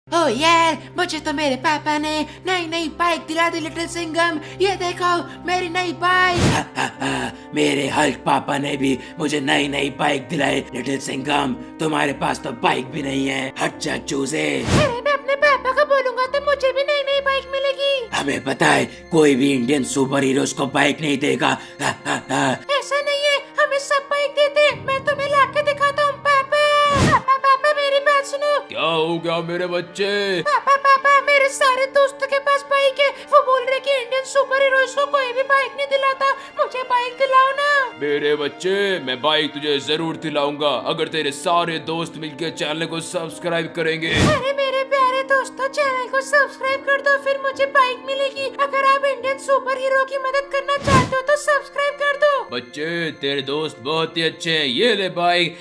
ओ यार, मुझे तो मेरे पापा ने नई नई बाइक दिला दी लिटिल सिंघम। ये देखो मेरी नई बाइक। मेरे हल्क पापा ने भी मुझे नई नई बाइक दिलाई लिटिल सिंघम। तुम्हारे पास तो बाइक भी नहीं है, हट जा चूजे। मैं अपने पापा को बोलूंगा तो मुझे भी नई नई बाइक मिलेगी। हमें पता है कोई भी इंडियन सुपर हीरोज को बाइक नहीं देगा। ऐसा नहीं है, हमें सब बाइक देते। मैं तुम्हें लाके दिखाता हूँ पापा। पापा पापा मेरी बात सुनो। क्या हो गया मेरे बच्चे? पापा पापा मेरे सारे दोस्तों के पास बाइक है। वो बोल रहे कि इंडियन सुपर हीरोज को कोई भी बाइक नहीं दिलाता। मुझे बाइक दिलाओ ना। मेरे बच्चे, मैं बाइक तुझे जरूर दिलाऊंगा अगर तेरे सारे दोस्त मिलकर चैनल को सब्सक्राइब करेंगे। अरे मेरे प्यारे दोस्तों, चैनल को सब्सक्राइब कर दो, फिर मुझे बाइक मिलेगी। अगर आप इंडियन सुपर हीरो की मदद करना चाहते हो तो सब्सक्राइब कर दो। बच्चे, तेरे दोस्त बहुत ही अच्छे हैं, ये ले बाइक।